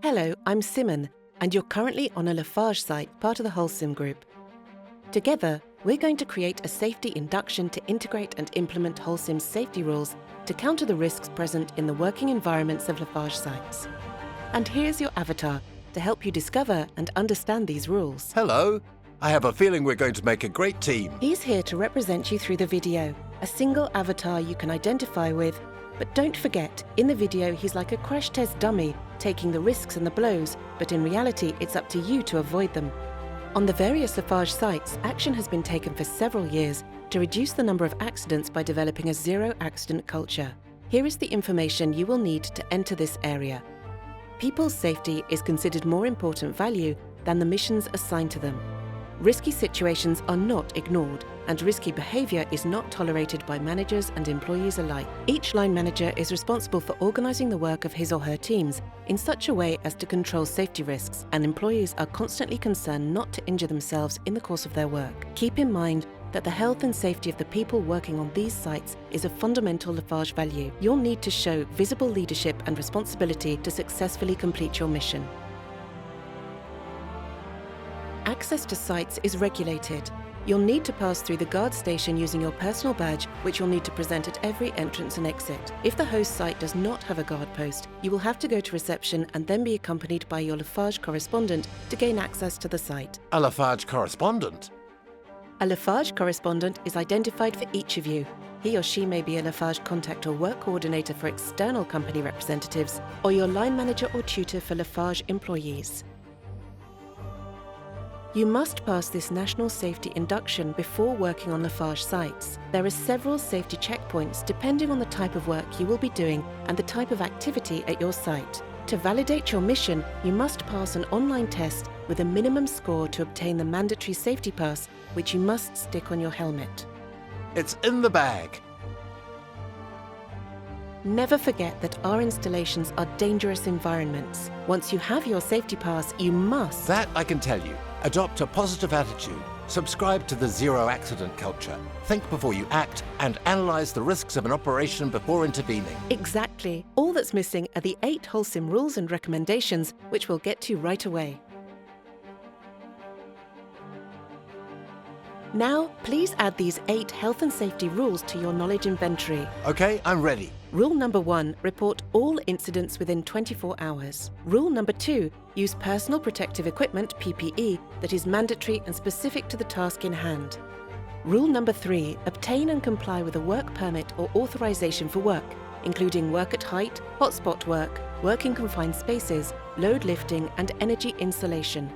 Hello, I'm Simon, and you're currently on a Lafarge site, part of the Holcim Group. Together, we're going to create a safety induction to integrate and implement Holcim's safety rules to counter the risks present in the working environments of Lafarge sites. And here's your avatar to help you discover and understand these rules. Hello. I have a feeling we're going to make a great team. He's here to represent you through the video, a single avatar you can identify with. But don't forget, in the video he's like a crash test dummy, taking the risks and the blows, but in reality it's up to you to avoid them. On the various Lafarge sites, action has been taken for several years to reduce the number of accidents by developing a zero-accident culture. Here is the information you will need to enter this area. People's safety is considered more important value than the missions assigned to them. Risky situations are not ignored, and risky behaviour is not tolerated by managers and employees alike. Each line manager is responsible for organising the work of his or her teams in such a way as to control safety risks, and employees are constantly concerned not to injure themselves in the course of their work. Keep in mind that the health and safety of the people working on these sites is a fundamental Lafarge value. You'll need to show visible leadership and responsibility to successfully complete your mission. Access to sites is regulated. You'll need to pass through the guard station using your personal badge, which you'll need to present at every entrance and exit. If the host site does not have a guard post, you will have to go to reception and then be accompanied by your Lafarge correspondent to gain access to the site. A Lafarge correspondent? A Lafarge correspondent is identified for each of you. He or she may be a Lafarge contact or work coordinator for external company representatives, or your line manager or tutor for Lafarge employees. You must pass this national safety induction before working on Lafarge sites. There are several safety checkpoints depending on the type of work you will be doing and the type of activity at your site. To validate your mission, you must pass an online test with a minimum score to obtain the mandatory safety pass, which you must stick on your helmet. It's in the bag. Never forget that our installations are dangerous environments. Once you have your safety pass, you must... That I can tell you. Adopt a positive attitude. Subscribe to the zero-accident culture. Think before you act and analyse the risks of an operation before intervening. Exactly. All that's missing are the 8 Holcim rules and recommendations, which we'll get to right away. Now, please add these 8 health and safety rules to your knowledge inventory. OK, I'm ready. Rule number 1, report all incidents within 24 hours. Rule number 2, use personal protective equipment, PPE, that is mandatory and specific to the task in hand. Rule number 3, obtain and comply with a work permit or authorization for work, including work at height, hotspot work in confined spaces, load lifting and energy insulation.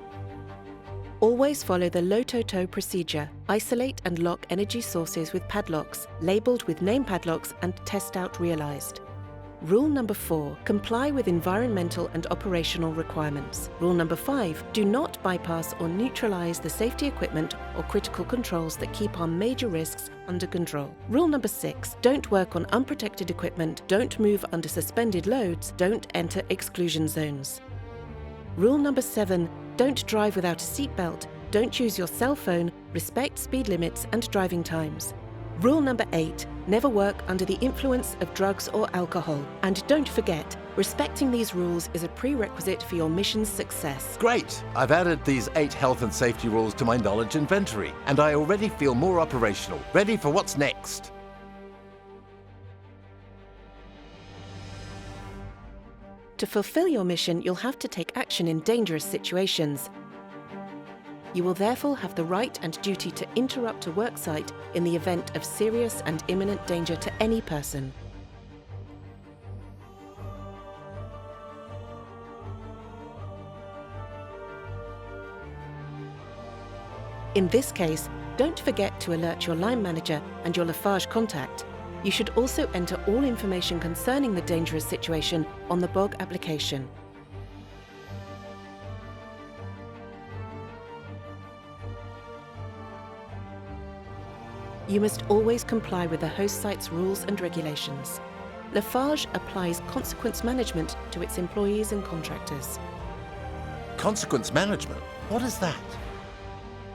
Always follow the LOTOTO procedure. Isolate and lock energy sources with padlocks, labelled with name padlocks and test out realised. Rule number 4, comply with environmental and operational requirements. Rule number 5, do not bypass or neutralise the safety equipment or critical controls that keep our major risks under control. Rule number 6, don't work on unprotected equipment, don't move under suspended loads, don't enter exclusion zones. Rule number 7, don't drive without a seatbelt, don't use your cell phone, respect speed limits and driving times. Rule number 8, never work under the influence of drugs or alcohol. And don't forget, respecting these rules is a prerequisite for your mission's success. Great! I've added these 8 health and safety rules to my knowledge inventory, and I already feel more operational, ready for what's next. To fulfill your mission, you'll have to take action in dangerous situations. You will therefore have the right and duty to interrupt a work site in the event of serious and imminent danger to any person. In this case, don't forget to alert your line manager and your Lafarge contact. You should also enter all information concerning the dangerous situation on the BOG application. You must always comply with the host site's rules and regulations. Lafarge applies consequence management to its employees and contractors. Consequence management? What is that?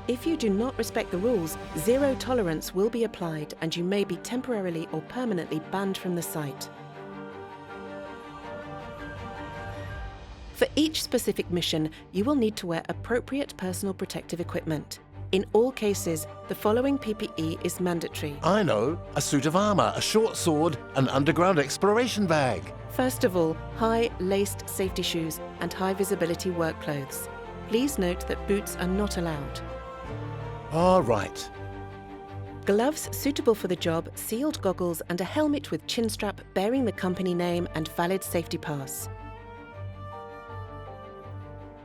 If you do not respect the rules, zero tolerance will be applied and you may be temporarily or permanently banned from the site. For each specific mission, you will need to wear appropriate personal protective equipment. In all cases, the following PPE is mandatory. I know. A suit of armour, a short sword, an underground exploration bag. First of all, high laced safety shoes and high visibility work clothes. Please note that boots are not allowed. All right. Gloves suitable for the job, sealed goggles and a helmet with chin strap bearing the company name and valid safety pass.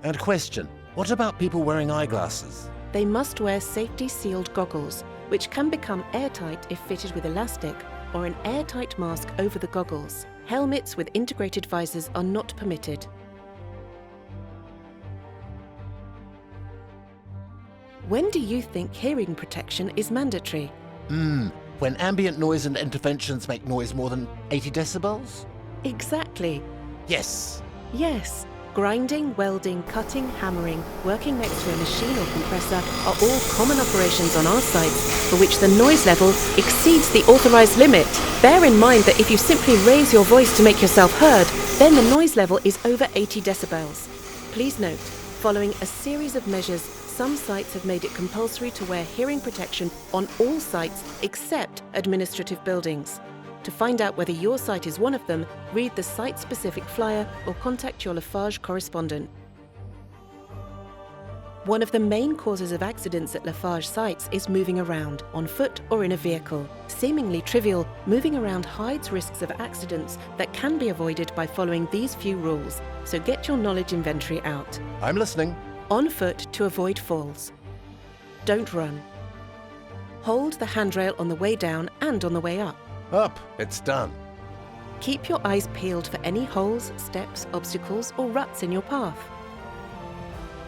And question, what about people wearing eyeglasses? They must wear safety sealed goggles, which can become airtight if fitted with elastic, or an airtight mask over the goggles. Helmets with integrated visors are not permitted. When do you think hearing protection is mandatory? When ambient noise and interventions make noise more than 80 decibels? Exactly. Yes. Yes. Grinding, welding, cutting, hammering, working next to a machine or compressor are all common operations on our sites for which the noise level exceeds the authorised limit. Bear in mind that if you simply raise your voice to make yourself heard, then the noise level is over 80 decibels. Please note, following a series of measures, some sites have made it compulsory to wear hearing protection on all sites except administrative buildings. To find out whether your site is one of them, read the site-specific flyer or contact your Lafarge correspondent. One of the main causes of accidents at Lafarge sites is moving around, on foot or in a vehicle. Seemingly trivial, moving around hides risks of accidents that can be avoided by following these few rules, so get your knowledge inventory out. I'm listening. On foot to avoid falls. Don't run. Hold the handrail on the way down and on the way up. Up, it's done. Keep your eyes peeled for any holes, steps, obstacles or ruts in your path.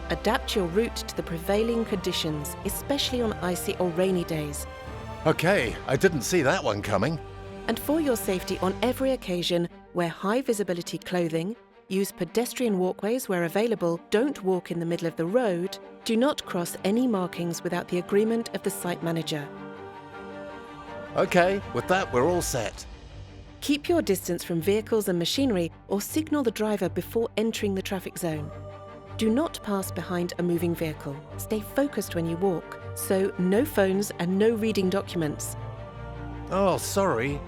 Adapt your route to the prevailing conditions, especially on icy or rainy days. Okay, I didn't see that one coming. And for your safety on every occasion, wear high visibility clothing, use pedestrian walkways where available, don't walk in the middle of the road, do not cross any markings without the agreement of the site manager. Okay, with that we're all set. Keep your distance from vehicles and machinery or signal the driver before entering the traffic zone. Do not pass behind a moving vehicle. Stay focused when you walk, so no phones and no reading documents. Oh, sorry.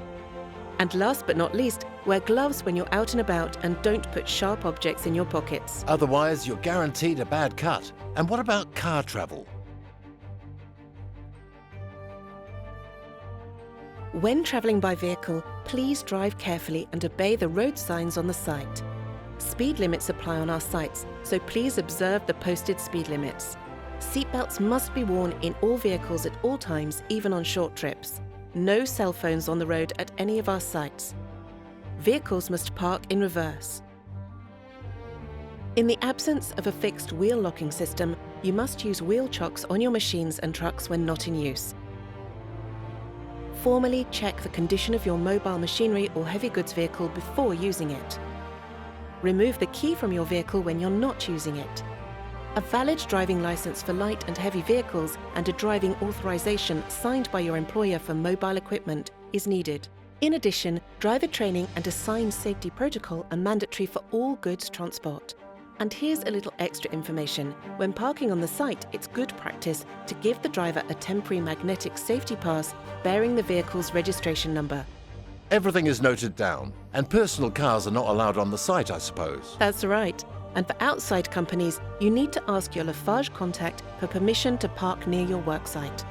And last but not least, wear gloves when you're out and about and don't put sharp objects in your pockets. Otherwise, you're guaranteed a bad cut. And what about car travel? When travelling by vehicle, please drive carefully and obey the road signs on the site. Speed limits apply on our sites, so please observe the posted speed limits. Seatbelts must be worn in all vehicles at all times, even on short trips. No cell phones on the road at any of our sites. Vehicles must park in reverse. In the absence of a fixed wheel locking system, you must use wheel chocks on your machines and trucks when not in use. Formally check the condition of your mobile machinery or heavy goods vehicle before using it. Remove the key from your vehicle when you're not using it. A valid driving license for light and heavy vehicles and a driving authorization signed by your employer for mobile equipment is needed. In addition, driver training and assigned safety protocol are mandatory for all goods transport. And here's a little extra information. When parking on the site, it's good practice to give the driver a temporary magnetic safety pass bearing the vehicle's registration number. Everything is noted down, and personal cars are not allowed on the site, I suppose. That's right. And for outside companies, you need to ask your Lafarge contact for permission to park near your worksite.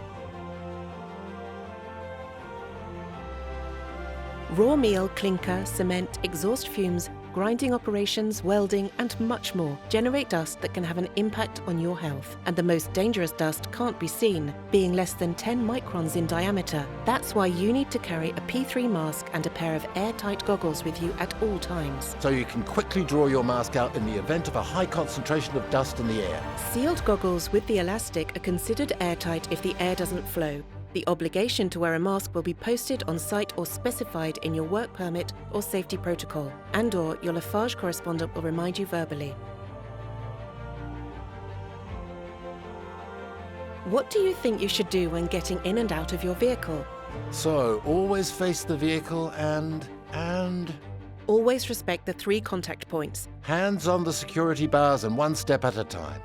Raw meal, clinker, cement, exhaust fumes, grinding operations, welding, and much more generate dust that can have an impact on your health. And the most dangerous dust can't be seen, being less than 10 microns in diameter. That's why you need to carry a P3 mask and a pair of airtight goggles with you at all times. So you can quickly draw your mask out in the event of a high concentration of dust in the air. Sealed goggles with the elastic are considered airtight if the air doesn't flow. The obligation to wear a mask will be posted on site or specified in your work permit or safety protocol, and/or your Lafarge correspondent will remind you verbally. What do you think you should do when getting in and out of your vehicle? So, always face the vehicle and... Always respect the 3 contact points. Hands on the security bars and one step at a time.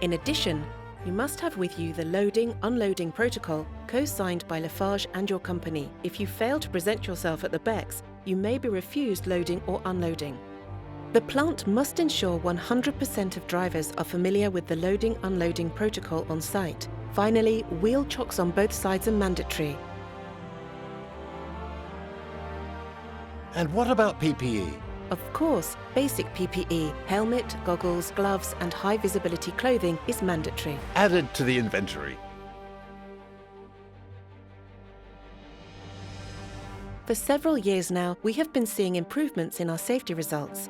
In addition, you must have with you the loading-unloading protocol co-signed by Lafarge and your company. If you fail to present yourself at the BECS, you may be refused loading or unloading. The plant must ensure 100% of drivers are familiar with the loading-unloading protocol on site. Finally, wheel chocks on both sides are mandatory. And what about PPE? Of course, basic PPE, helmet, goggles, gloves and high-visibility clothing is mandatory. Added to the inventory. For several years now, we have been seeing improvements in our safety results.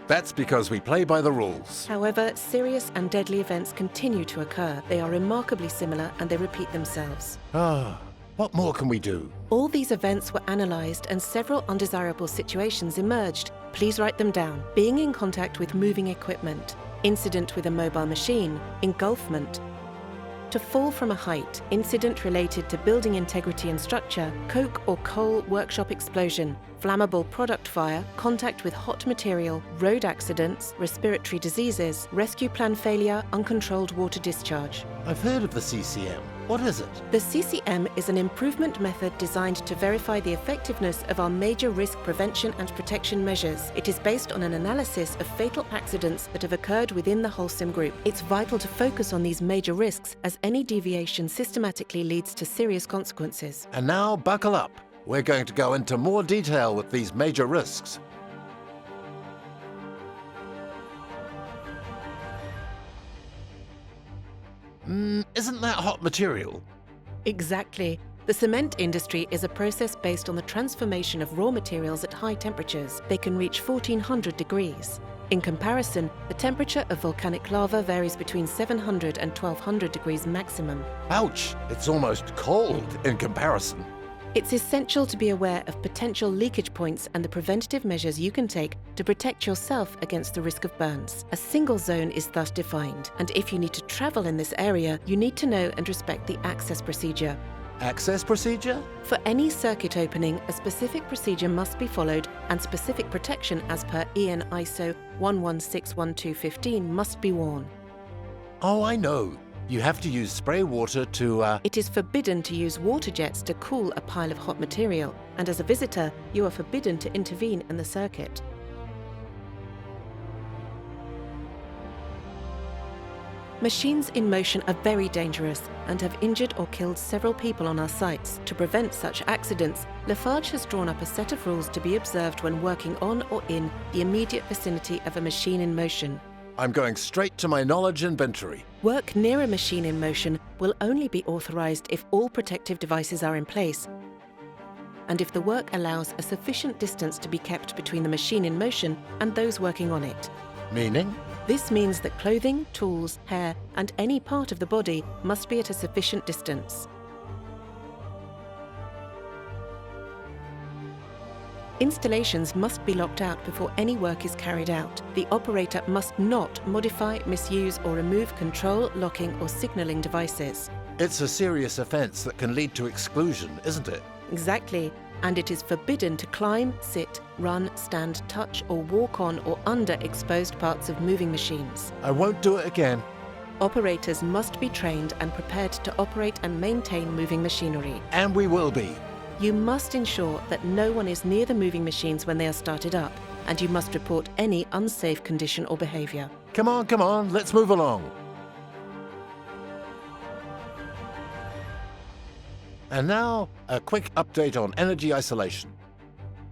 That's because we play by the rules. However, serious and deadly events continue to occur. They are remarkably similar and they repeat themselves. What more can we do? All these events were analysed and several undesirable situations emerged. Please write them down. Being in contact with moving equipment, incident with a mobile machine, engulfment, to fall from a height, incident related to building integrity and structure, coke or coal workshop explosion, flammable product fire, contact with hot material, road accidents, respiratory diseases, rescue plan failure, uncontrolled water discharge. I've heard of the CCM. What is it? The CCM is an improvement method designed to verify the effectiveness of our major risk prevention and protection measures. It is based on an analysis of fatal accidents that have occurred within the Holcim Group. It's vital to focus on these major risks, as any deviation systematically leads to serious consequences. And now, buckle up. We're going to go into more detail with these major risks. Isn't that hot material? Exactly. The cement industry is a process based on the transformation of raw materials at high temperatures. They can reach 1400 degrees. In comparison, the temperature of volcanic lava varies between 700 and 1200 degrees maximum. Ouch! It's almost cold in comparison. It's essential to be aware of potential leakage points and the preventative measures you can take to protect yourself against the risk of burns. A single zone is thus defined, and if you need to travel in this area, you need to know and respect the access procedure. Access procedure? For any circuit opening, a specific procedure must be followed, and specific protection as per EN ISO 1161215 must be worn. Oh, I know. You have to use spray water to, It is forbidden to use water jets to cool a pile of hot material, and as a visitor, you are forbidden to intervene in the circuit. Machines in motion are very dangerous and have injured or killed several people on our sites. To prevent such accidents, Lafarge has drawn up a set of rules to be observed when working on or in the immediate vicinity of a machine in motion. I'm going straight to my knowledge inventory. Work near a machine in motion will only be authorised if all protective devices are in place, and if the work allows a sufficient distance to be kept between the machine in motion and those working on it. Meaning? This means that clothing, tools, hair, and any part of the body must be at a sufficient distance. Installations must be locked out before any work is carried out. The operator must not modify, misuse or remove control, locking or signalling devices. It's a serious offence that can lead to exclusion, isn't it? Exactly. And it is forbidden to climb, sit, run, stand, touch or walk on or under exposed parts of moving machines. I won't do it again. Operators must be trained and prepared to operate and maintain moving machinery. And we will be. You must ensure that no one is near the moving machines when they are started up, and you must report any unsafe condition or behaviour. Come on, let's move along. And now, a quick update on energy isolation.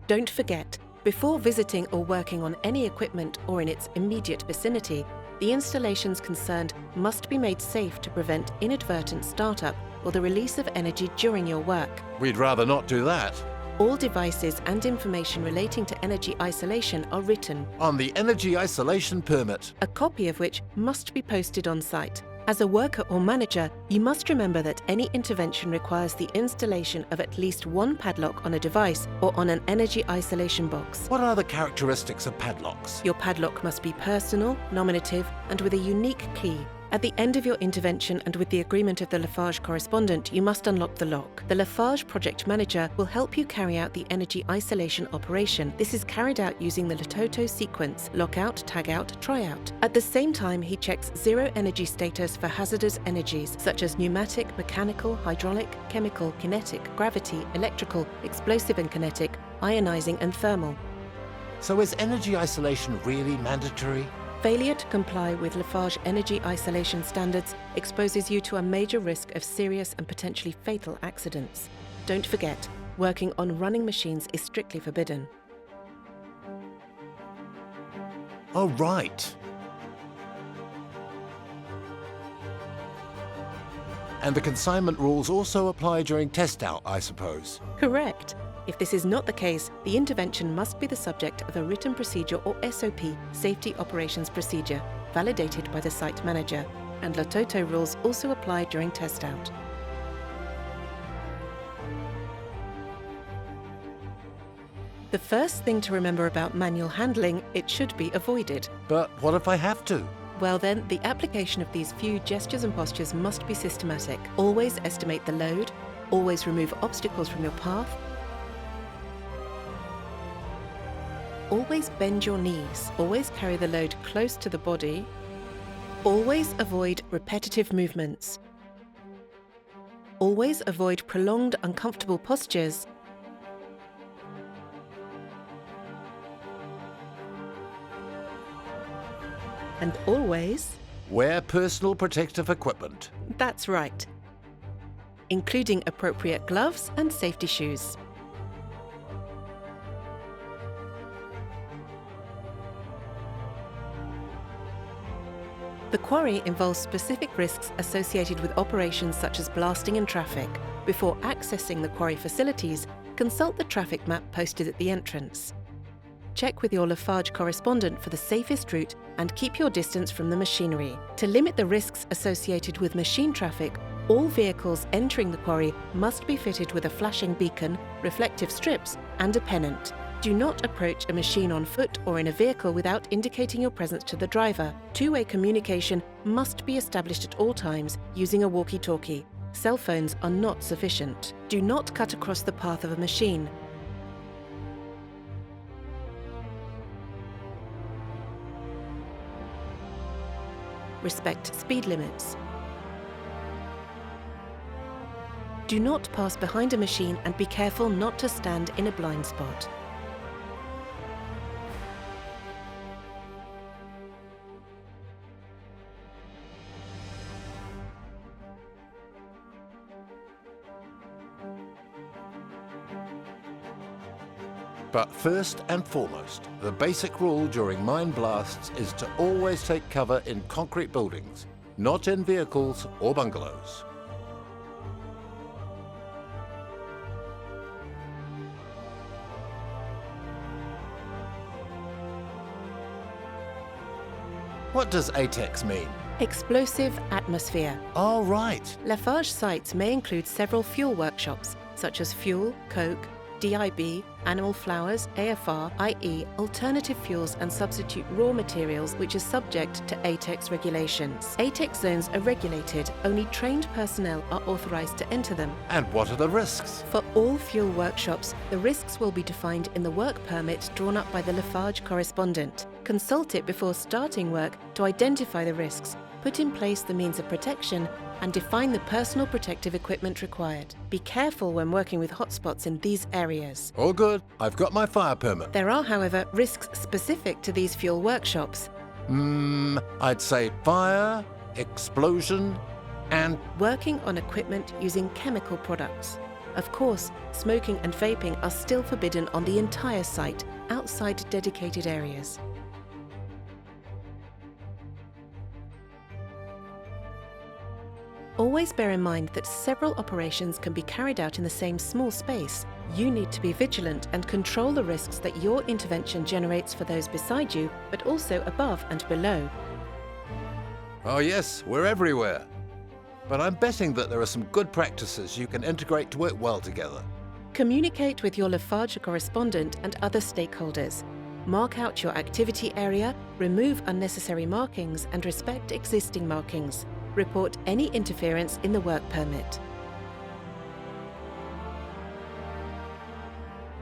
Don't forget, before visiting or working on any equipment or in its immediate vicinity, the installations concerned must be made safe to prevent inadvertent startup or the release of energy during your work. We'd rather not do that. All devices and information relating to energy isolation are written On the energy isolation permit. a copy of which must be posted on site. As a worker or manager, you must remember that any intervention requires the installation of at least one padlock on a device or on an energy isolation box. What are the characteristics of padlocks? Your padlock must be personal, nominative, and with a unique key. At the end of your intervention and with the agreement of the Lafarge correspondent, you must unlock the lock. The Lafarge project manager will help you carry out the energy isolation operation. This is carried out using the Latoto sequence: lockout, tagout, tryout. At the same time, he checks zero energy status for hazardous energies such as pneumatic, mechanical, hydraulic, chemical, kinetic, gravity, electrical, explosive and kinetic, ionizing and thermal. So is energy isolation really mandatory? Failure to comply with Lafarge energy isolation standards exposes you to a major risk of serious and potentially fatal accidents. Don't forget, working on running machines is strictly forbidden. Oh, right. And the consignment rules also apply during test out, I suppose. Correct. If this is not the case, the intervention must be the subject of a written procedure or SOP, Safety Operations Procedure, validated by the site manager, and Latoto rules also apply during test out. The first thing to remember about manual handling, it should be avoided. But what if I have to? Well then, the application of these few gestures and postures must be systematic. Always estimate the load, always remove obstacles from your path, always bend your knees, always carry the load close to the body, always avoid repetitive movements, always avoid prolonged uncomfortable postures, and always wear personal protective equipment. That's right, including appropriate gloves and safety shoes. The quarry involves specific risks associated with operations such as blasting and traffic. Before accessing the quarry facilities, consult the traffic map posted at the entrance. Check with your Lafarge correspondent for the safest route and keep your distance from the machinery. To limit the risks associated with machine traffic, all vehicles entering the quarry must be fitted with a flashing beacon, reflective strips, and a pennant. Do not approach a machine on foot or in a vehicle without indicating your presence to the driver. Two-way communication must be established at all times using a walkie-talkie. Cell phones are not sufficient. Do not cut across the path of a machine. Respect speed limits. Do not pass behind a machine and be careful not to stand in a blind spot. But first and foremost, the basic rule during mine blasts is to always take cover in concrete buildings, not in vehicles or bungalows. What does ATEX mean? Explosive atmosphere. Oh, right. Lafarge sites may include several fuel workshops, such as fuel, coke, DIB, animal flowers, AFR, i.e. alternative fuels and substitute raw materials, which is subject to ATEX regulations. ATEX zones are regulated. Only trained personnel are authorised to enter them. And what are the risks? For all fuel workshops, the risks will be defined in the work permit drawn up by the Lafarge correspondent. Consult it before starting work to identify the risks, put in place the means of protection, and define the personal protective equipment required. Be careful when working with hotspots in these areas. All good. I've got my fire permit. There are, however, risks specific to these fuel workshops. I'd say fire, explosion, and working on equipment using chemical products. Of course, smoking and vaping are still forbidden on the entire site, outside dedicated areas. Always bear in mind that several operations can be carried out in the same small space. You need to be vigilant and control the risks that your intervention generates for those beside you, but also above and below. Oh yes, we're everywhere. But I'm betting that there are some good practices you can integrate to work well together. Communicate with your Lafarge correspondent and other stakeholders. Mark out your activity area, remove unnecessary markings and respect existing markings. Report any interference in the work permit.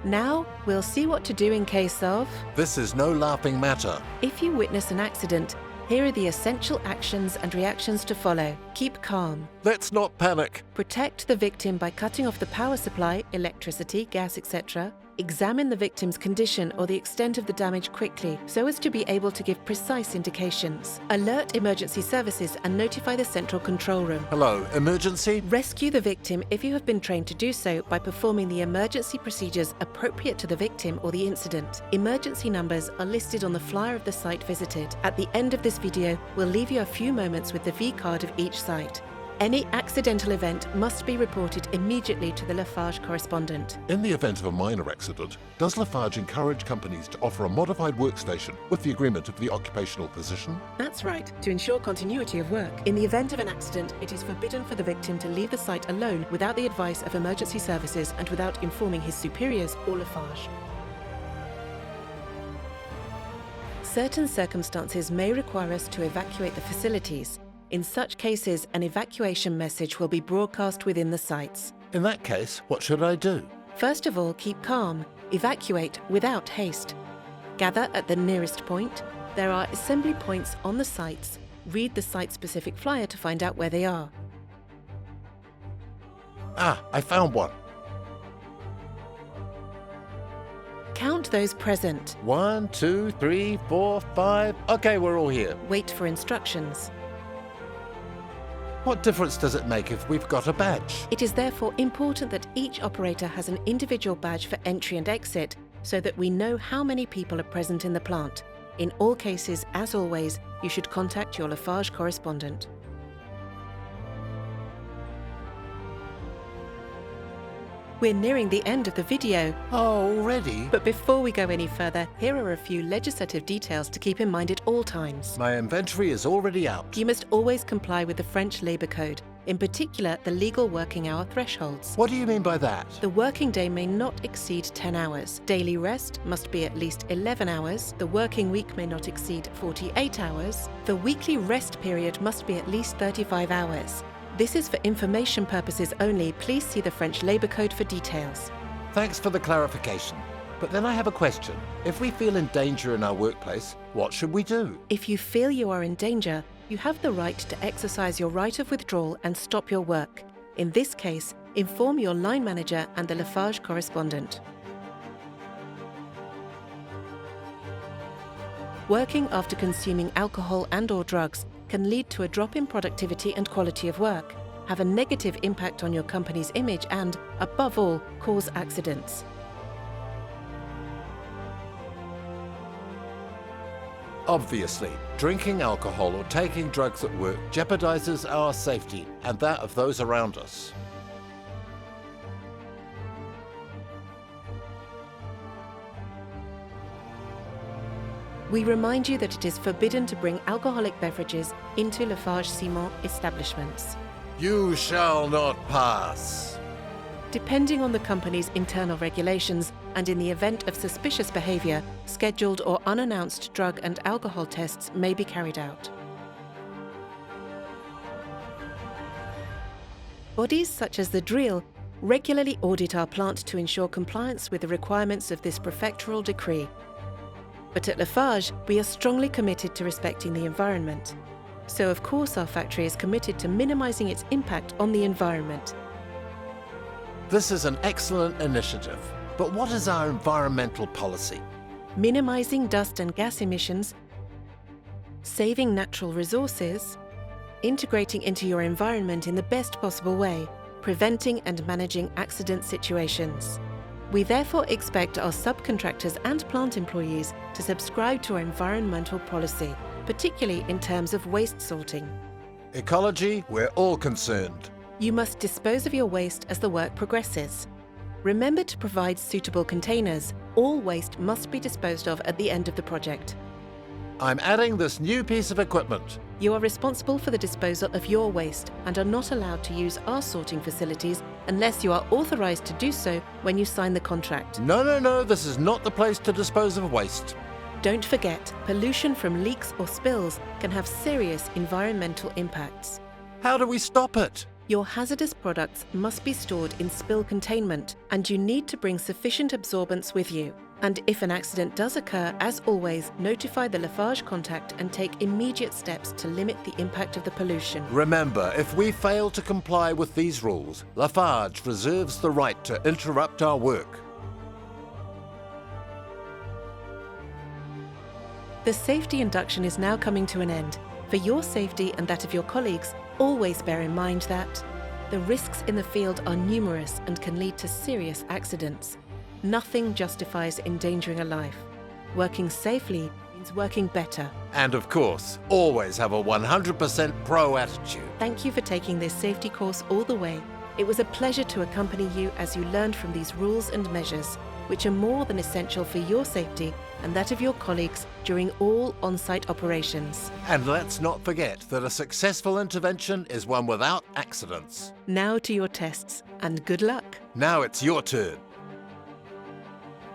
Now, we'll see what to do in case of... This is no laughing matter. If you witness an accident, here are the essential actions and reactions to follow. Keep calm. Let's not panic. Protect the victim by cutting off the power supply, electricity, gas, etc. Examine the victim's condition or the extent of the damage quickly so as to be able to give precise indications. Alert emergency services and notify the central control room. Hello, emergency? Rescue the victim if you have been trained to do so by performing the emergency procedures appropriate to the victim or the incident. Emergency numbers are listed on the flyer of the site visited. At the end of this video, we'll leave you a few moments with the V-card of each site. Any accidental event must be reported immediately to the Lafarge correspondent. In the event of a minor accident, does Lafarge encourage companies to offer a modified workstation with the agreement of the occupational physician? That's right, to ensure continuity of work. In the event of an accident, it is forbidden for the victim to leave the site alone without the advice of emergency services and without informing his superiors or Lafarge. Certain circumstances may require us to evacuate the facilities. In such cases, an evacuation message will be broadcast within the sites. In that case, what should I do? First of all, keep calm. Evacuate without haste. Gather at the nearest point. There are assembly points on the sites. Read the site-specific flyer to find out where they are. Ah, I found one. Count those present. 1, 2, 3, 4, 5. Okay, we're all here. Wait for instructions. What difference does it make if we've got a badge? It is therefore important that each operator has an individual badge for entry and exit so that we know how many people are present in the plant. In all cases, as always, you should contact your Lafarge correspondent. We're nearing the end of the video, Oh, already? but before we go any further, here are a few legislative details to keep in mind at all times. My inventory is already out. You must always comply with the French Labour Code, in particular the legal working hour thresholds. What do you mean by that? The working day may not exceed 10 hours. Daily rest must be at least 11 hours. The working week may not exceed 48 hours. The weekly rest period must be at least 35 hours. This is for information purposes only. Please see the French Labour Code for details. Thanks for the clarification. But then I have a question. If we feel in danger in our workplace, what should we do? If you feel you are in danger, you have the right to exercise your right of withdrawal and stop your work. In this case, inform your line manager and the Lafarge correspondent. Working after consuming alcohol and/or drugs can lead to a drop in productivity and quality of work, have a negative impact on your company's image and, above all, cause accidents. Obviously, drinking alcohol or taking drugs at work jeopardizes our safety and that of those around us. We remind you that it is forbidden to bring alcoholic beverages into Lafarge Ciment establishments. You shall not pass. Depending on the company's internal regulations and in the event of suspicious behaviour, scheduled or unannounced drug and alcohol tests may be carried out. Bodies such as the Drill regularly audit our plant to ensure compliance with the requirements of this prefectural decree. But at Lafarge, we are strongly committed to respecting the environment. So of course our factory is committed to minimising its impact on the environment. This is an excellent initiative, but what is our environmental policy? Minimising dust and gas emissions, saving natural resources, integrating into your environment in the best possible way, preventing and managing accident situations. We therefore expect our subcontractors and plant employees to subscribe to our environmental policy, particularly in terms of waste sorting. Ecology, we're all concerned. You must dispose of your waste as the work progresses. Remember to provide suitable containers. All waste must be disposed of at the end of the project. I'm adding this new piece of equipment. You are responsible for the disposal of your waste and are not allowed to use our sorting facilities unless you are authorised to do so when you sign the contract. No, this is not the place to dispose of waste. Don't forget, pollution from leaks or spills can have serious environmental impacts. How do we stop it? Your hazardous products must be stored in spill containment, and you need to bring sufficient absorbents with you. And if an accident does occur, as always, notify the Lafarge contact and take immediate steps to limit the impact of the pollution. Remember, if we fail to comply with these rules, Lafarge reserves the right to interrupt our work. The safety induction is now coming to an end. For your safety and that of your colleagues, always bear in mind that the risks in the field are numerous and can lead to serious accidents. Nothing justifies endangering a life. Working safely means working better. And of course, always have a 100% pro attitude. Thank you for taking this safety course all the way. It was a pleasure to accompany you as you learned from these rules and measures, which are more than essential for your safety and that of your colleagues during all on-site operations. And let's not forget that a successful intervention is one without accidents. Now to your tests, and good luck. Now it's your turn.